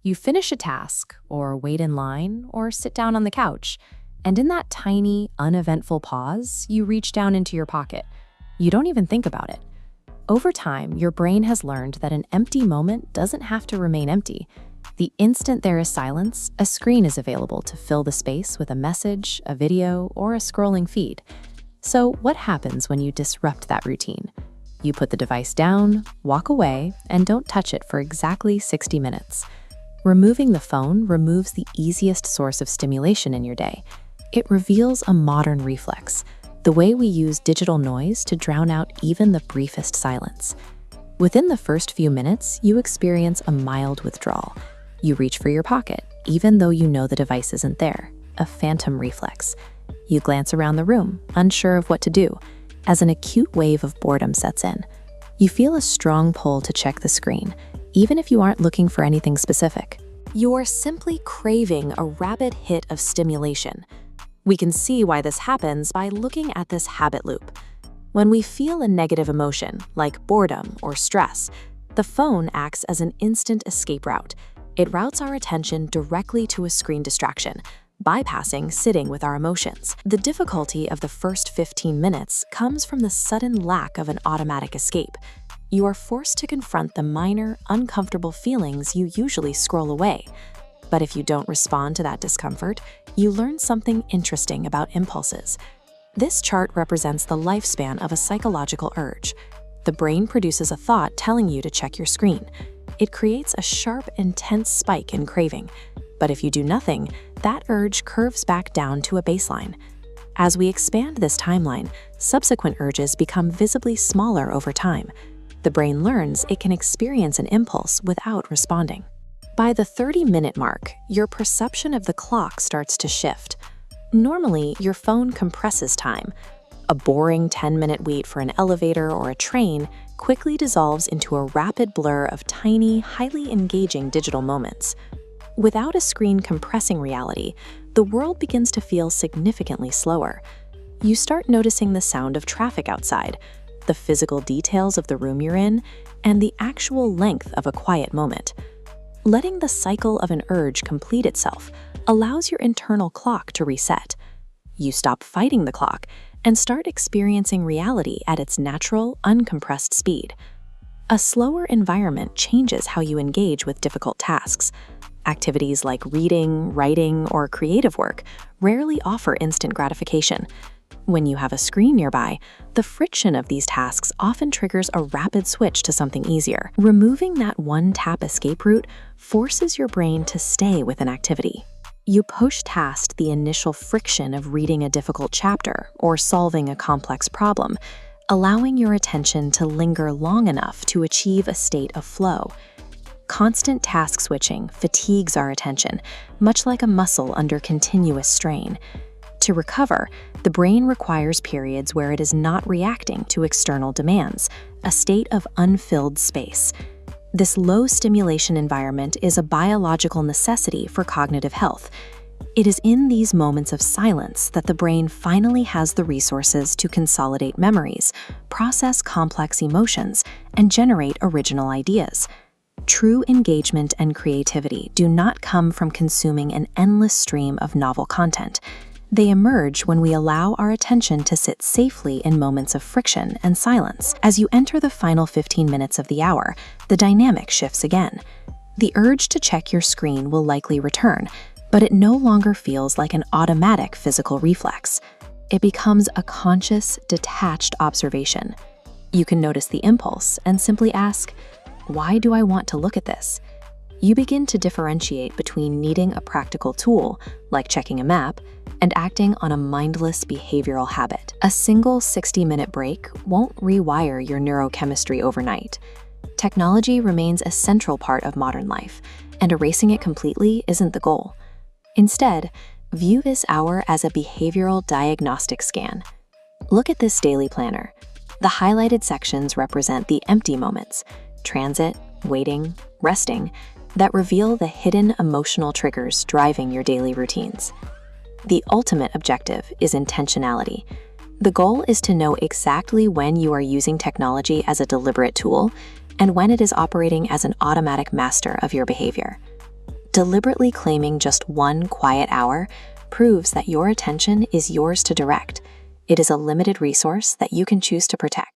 You finish a task, or wait in line, or sit down on the couch, and in that tiny, uneventful pause, you reach down into your pocket. You don't even think about it. Over time, your brain has learned that an empty moment doesn't have to remain empty. The instant there is silence, a screen is available to fill the space with a message, a video, or a scrolling feed. So what happens when you disrupt that routine? You put the device down, walk away, and don't touch it for exactly 60 minutes. Removing the phone removes the easiest source of stimulation in your day. It reveals a modern reflex, the way we use digital noise to drown out even the briefest silence. Within the first few minutes, you experience a mild withdrawal. You reach for your pocket, even though you know the device isn't there, a phantom reflex. You glance around the room, unsure of what to do, as an acute wave of boredom sets in. You feel a strong pull to check the screen, even if you aren't looking for anything specific. You're simply craving a rapid hit of stimulation. We can see why this happens by looking at this habit loop. When we feel a negative emotion, like boredom or stress, the phone acts as an instant escape route. It routes our attention directly to a screen distraction, bypassing sitting with our emotions. The difficulty of the first 15 minutes comes from the sudden lack of an automatic escape. You are forced to confront the minor, uncomfortable feelings you usually scroll away. But if you don't respond to that discomfort, you learn something interesting about impulses. This chart represents the lifespan of a psychological urge. The brain produces a thought telling you to check your screen. It creates a sharp, intense spike in craving. But if you do nothing, that urge curves back down to a baseline. As we expand this timeline, subsequent urges become visibly smaller over time. The brain learns it can experience an impulse without responding. By the 30-minute mark, your perception of the clock starts to shift. Normally, your phone compresses time. A boring 10-minute wait for an elevator or a train quickly dissolves into a rapid blur of tiny, highly engaging digital moments. Without a screen compressing reality, the world begins to feel significantly slower. You start noticing the sound of traffic outside, the physical details of the room you're in, and the actual length of a quiet moment. Letting the cycle of an urge complete itself allows your internal clock to reset. You stop fighting the clock and start experiencing reality at its natural, uncompressed speed. A slower environment changes how you engage with difficult tasks. Activities like reading, writing, or creative work rarely offer instant gratification. When you have a screen nearby, the friction of these tasks often triggers a rapid switch to something easier. Removing that one-tap escape route forces your brain to stay with an activity. You push past the initial friction of reading a difficult chapter or solving a complex problem, allowing your attention to linger long enough to achieve a state of flow. Constant task switching fatigues our attention, much like a muscle under continuous strain. To recover, the brain requires periods where it is not reacting to external demands, a state of unfilled space. This low stimulation environment is a biological necessity for cognitive health. It is in these moments of silence that the brain finally has the resources to consolidate memories, process complex emotions, and generate original ideas. True engagement and creativity do not come from consuming an endless stream of novel content. They emerge when we allow our attention to sit safely in moments of friction and silence. As you enter the final 15 minutes of the hour, the dynamic shifts again. The urge to check your screen will likely return, but it no longer feels like an automatic physical reflex. It becomes a conscious, detached observation. You can notice the impulse and simply ask, "Why do I want to look at this?" You begin to differentiate between needing a practical tool, like checking a map, and acting on a mindless behavioral habit. A single 60-minute break won't rewire your neurochemistry overnight. Technology remains a central part of modern life, and erasing it completely isn't the goal. Instead, view this hour as a behavioral diagnostic scan. Look at this daily planner. The highlighted sections represent the empty moments, transit, waiting, resting, that reveal the hidden emotional triggers driving your daily routines. The ultimate objective is intentionality. The goal is to know exactly when you are using technology as a deliberate tool and when it is operating as an automatic master of your behavior. Deliberately claiming just one quiet hour proves that your attention is yours to direct. It is a limited resource that you can choose to protect.